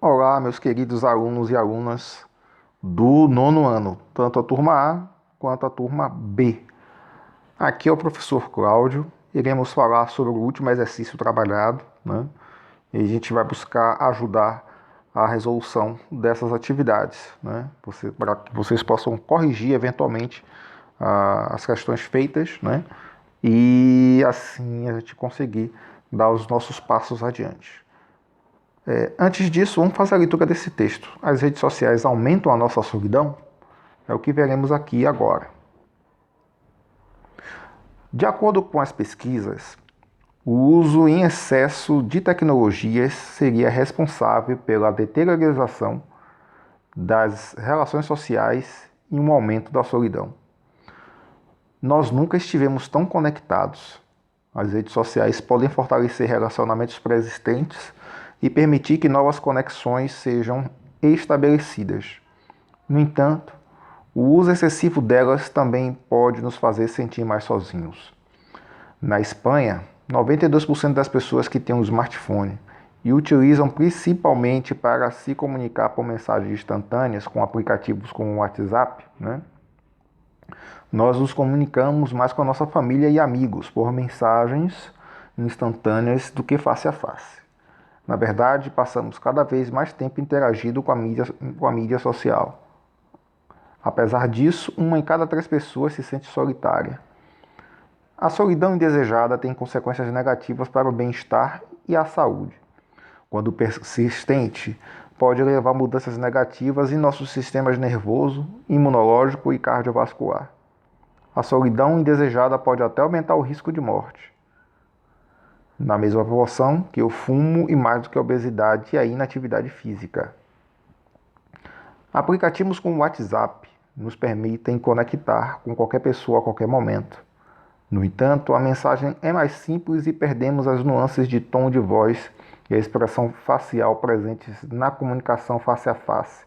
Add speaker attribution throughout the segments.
Speaker 1: Olá, meus queridos alunos e alunas do nono ano, tanto a turma A quanto a turma B. Aqui é o professor Cláudio. Iremos falar sobre o último exercício trabalhado, né? E a gente vai buscar ajudar a resolução dessas atividades, né? Para que vocês possam corrigir eventualmente as questões feitas, né? E assim a gente conseguir dar os nossos passos adiante. Antes disso, vamos fazer a leitura desse texto. As redes sociais aumentam a nossa solidão? É o que veremos aqui agora. De acordo com as pesquisas, o uso em excesso de tecnologias seria responsável pela deteriorização das relações sociais e um aumento da solidão. Nós nunca estivemos tão conectados. As redes sociais podem fortalecer relacionamentos pré-existentes e permitir que novas conexões sejam estabelecidas. No entanto, o uso excessivo delas também pode nos fazer sentir mais sozinhos. Na Espanha, 92% das pessoas que têm um smartphone e utilizam principalmente para se comunicar por mensagens instantâneas com aplicativos como o WhatsApp, né? Nós nos comunicamos mais com a nossa família e amigos por mensagens instantâneas do que face a face. Na verdade, passamos cada vez mais tempo interagindo com a mídia social. Apesar disso, 1 em cada 3 pessoas se sente solitária. A solidão indesejada tem consequências negativas para o bem-estar e a saúde. Quando persistente, pode levar a mudanças negativas em nossos sistemas nervoso, imunológico e cardiovascular. A solidão indesejada pode até aumentar o risco de morte, na mesma proporção que o fumo e mais do que a obesidade e a inatividade física. Aplicativos como o WhatsApp nos permitem conectar com qualquer pessoa a qualquer momento. No entanto, a mensagem é mais simples e perdemos as nuances de tom de voz e a expressão facial presentes na comunicação face a face,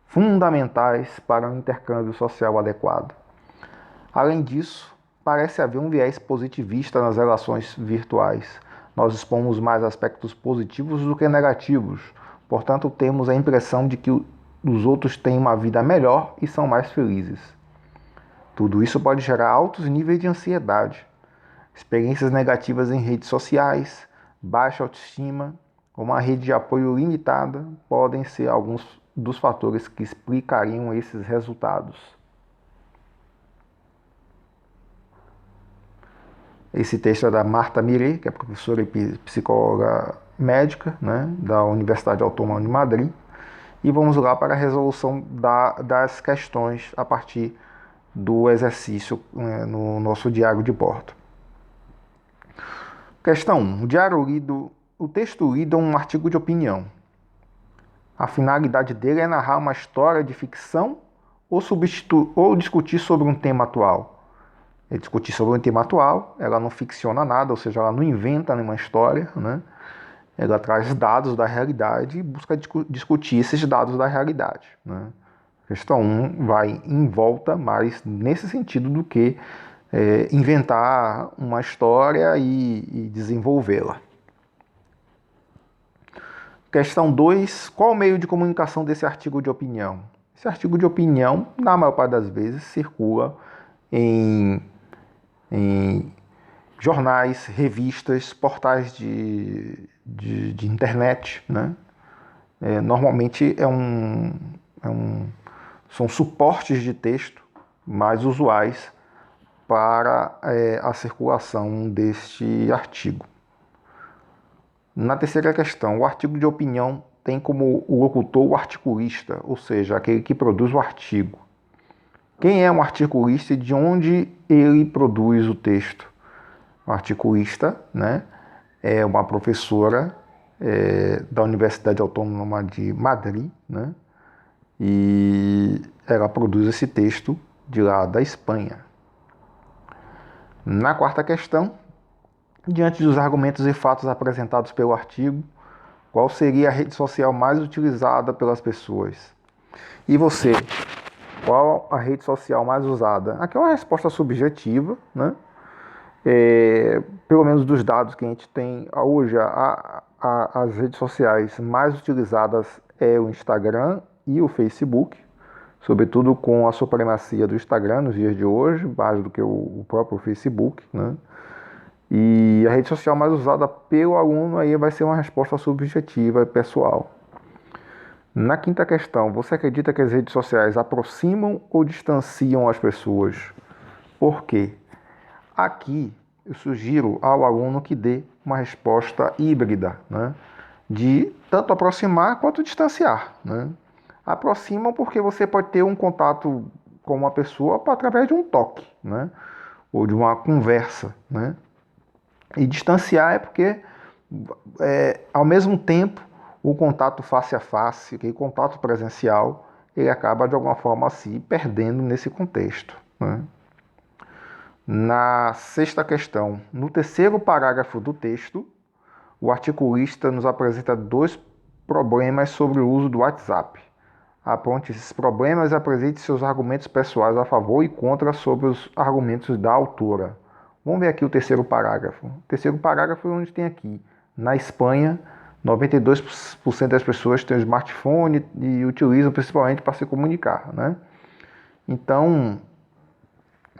Speaker 1: fundamentais para um intercâmbio social adequado. Além disso, parece haver um viés positivista nas relações virtuais. Nós expomos mais aspectos positivos do que negativos, portanto, temos a impressão de que os outros têm uma vida melhor e são mais felizes. Tudo isso pode gerar altos níveis de ansiedade. Experiências negativas em redes sociais, baixa autoestima, ou uma rede de apoio limitada podem ser alguns dos fatores que explicariam esses resultados. Esse texto é da Marta Miré, que é professora e psicóloga médica, né, da Universidade Autônoma de Madrid. E vamos lá para a resolução das questões a partir do exercício, né, no nosso diário de bordo. Questão 1. O texto lido é um artigo de opinião. A finalidade dele é narrar uma história de ficção ou discutir sobre um tema atual. É discutir sobre um tema atual, ela não ficciona nada, ou seja, ela não inventa nenhuma história, né? Ela traz dados da realidade e busca discutir esses dados da realidade, né? Questão 1 vai em volta, mais nesse sentido do que inventar uma história e desenvolvê-la. Questão 2, qual o meio de comunicação desse artigo de opinião? Esse artigo de opinião, na maior parte das vezes, circula em jornais, revistas, portais de internet, né? Normalmente são suportes de texto mais usuais para a circulação deste artigo. Na terceira questão, o artigo de opinião tem como locutor o articulista, ou seja, aquele que produz o artigo. Quem é um articulista e de onde ele produz o texto? O articulista, né, é uma professora da Universidade Autônoma de Madrid, né, e ela produz esse texto de lá da Espanha. Na quarta questão, diante dos argumentos e fatos apresentados pelo artigo, qual seria a rede social mais utilizada pelas pessoas? E você? Qual a rede social mais usada? Aqui é uma resposta subjetiva, né? Pelo menos dos dados que a gente tem hoje, as redes sociais mais utilizadas é o Instagram e o Facebook, sobretudo com a supremacia do Instagram nos dias de hoje, mais do que o próprio Facebook, né? E a rede social mais usada pelo aluno aí vai ser uma resposta subjetiva e pessoal. Na quinta questão, você acredita que as redes sociais aproximam ou distanciam as pessoas? Por quê? Aqui eu sugiro ao aluno que dê uma resposta híbrida, né? De tanto aproximar quanto distanciar, né? Aproximam porque você pode ter um contato com uma pessoa através de um toque, né? Ou de uma conversa, né? E distanciar é porque, ao mesmo tempo, o contato face a face, o contato presencial, ele acaba de alguma forma se perdendo nesse contexto, né? Na sexta questão, no terceiro parágrafo do texto, o articulista nos apresenta dois problemas sobre o uso do WhatsApp. Aponte esses problemas e apresente seus argumentos pessoais a favor e contra sobre os argumentos da autora. Vamos ver aqui o terceiro parágrafo. O terceiro parágrafo é onde tem aqui. Na Espanha, 92% das pessoas têm um smartphone e utilizam principalmente para se comunicar, né? Então,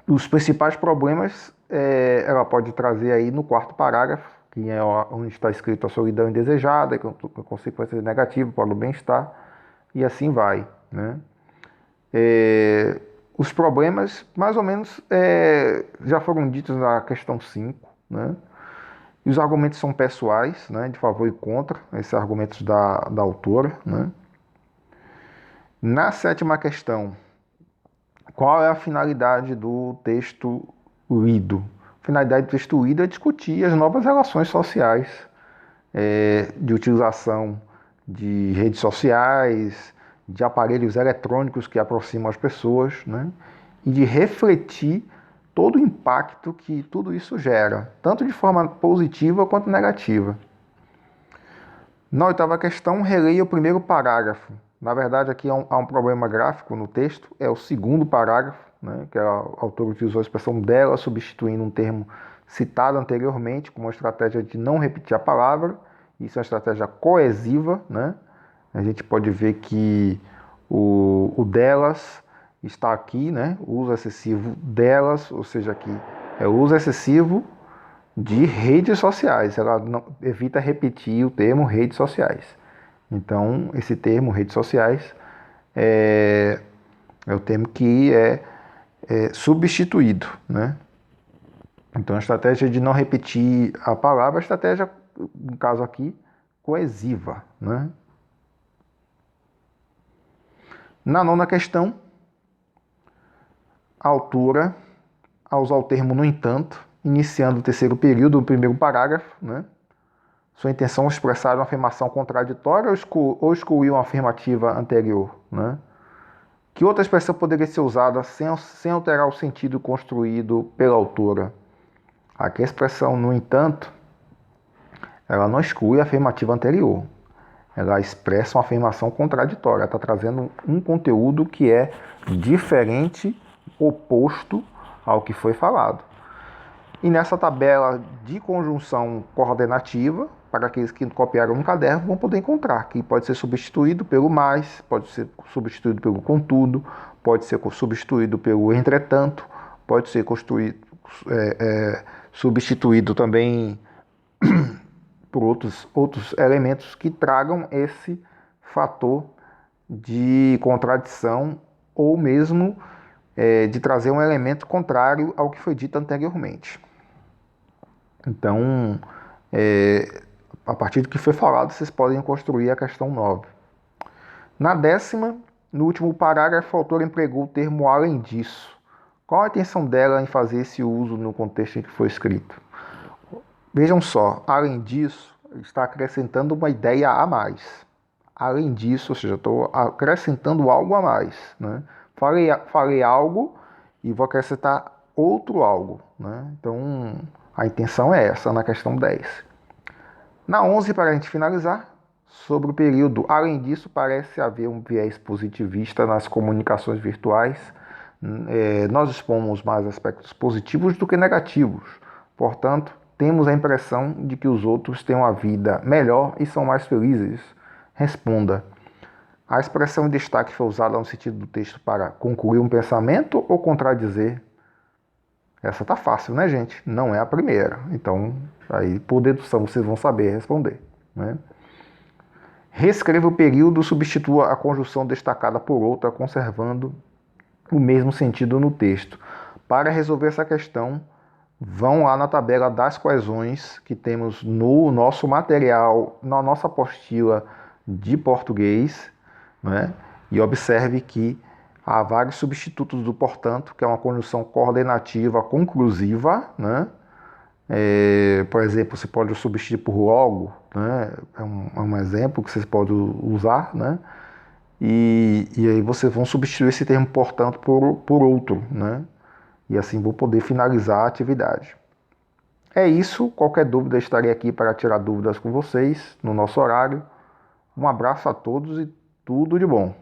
Speaker 1: os principais problemas ela pode trazer aí no quarto parágrafo, que é onde está escrito a solidão indesejada, com consequências negativas para o bem-estar, e assim vai, né? Os problemas, mais ou menos, já foram ditos na questão 5, né? E os argumentos são pessoais, né, de favor e contra, esses argumentos da autora, né? Na sétima questão, qual é a finalidade do texto lido? A finalidade do texto lido é discutir as novas relações sociais, de utilização de redes sociais, de aparelhos eletrônicos que aproximam as pessoas, né? E de refletir todo o impacto que tudo isso gera, tanto de forma positiva quanto negativa. Na oitava questão, releia o primeiro parágrafo. Na verdade, aqui há um problema gráfico no texto, é o segundo parágrafo, né, que a autora utilizou a expressão dela, substituindo um termo citado anteriormente, como uma estratégia de não repetir a palavra. Isso é uma estratégia coesiva, né? A gente pode ver que o delas está aqui, né? O uso excessivo delas, ou seja, aqui é o uso excessivo de redes sociais. Ela não, evita repetir o termo redes sociais. Então, esse termo redes sociais é o termo que é substituído, né? Então, a estratégia de não repetir a palavra, a estratégia, no caso aqui, coesiva, né? Na nona questão, a autora, ao usar o termo no entanto, iniciando o terceiro período, o primeiro parágrafo, né? Sua intenção é expressar uma afirmação contraditória ou excluir uma afirmativa anterior, né? Que outra expressão poderia ser usada sem alterar o sentido construído pela autora? Aqui a expressão, no entanto, ela não exclui a afirmativa anterior. Ela expressa uma afirmação contraditória. Ela está trazendo um conteúdo que é diferente, oposto ao que foi falado. E nessa tabela de conjunção coordenativa, para aqueles que copiaram no caderno, vão poder encontrar, que pode ser substituído pelo mais, pode ser substituído pelo contudo, pode ser substituído pelo entretanto, pode ser substituído também por outros elementos que tragam esse fator de contradição ou mesmo de trazer um elemento contrário ao que foi dito anteriormente. Então, a partir do que foi falado, vocês podem construir a questão 9. Na décima, no último parágrafo, a autora empregou o termo além disso. Qual a intenção dela em fazer esse uso no contexto em que foi escrito? Vejam só, além disso, está acrescentando uma ideia a mais. Além disso, ou seja, estou acrescentando algo a mais, né? Falei algo e vou acrescentar outro algo, né? Então, a intenção é essa na questão 10. Na 11, para a gente finalizar, sobre o período, além disso, parece haver um viés positivista nas comunicações virtuais. Nós expomos mais aspectos positivos do que negativos. Portanto, temos a impressão de que os outros têm uma vida melhor e são mais felizes. Responda. A expressão em destaque foi usada no sentido do texto para concluir um pensamento ou contradizer? Essa tá fácil, né, gente? Não é a primeira. Então, aí por dedução vocês vão saber responder, né? Reescreva o período, substitua a conjunção destacada por outra, conservando o mesmo sentido no texto. Para resolver essa questão, vão lá na tabela das coesões que temos no nosso material, na nossa apostila de português, né? E observe que há vários substitutos do portanto, que é uma conjunção coordenativa conclusiva, né? Por exemplo, você pode substituir por logo, né? É um exemplo que vocês podem usar, né? E aí vocês vão substituir esse termo portanto por outro, né? E assim vou poder finalizar a atividade. É isso, qualquer dúvida estarei aqui para tirar dúvidas com vocês no nosso horário. Um abraço a todos e tudo de bom.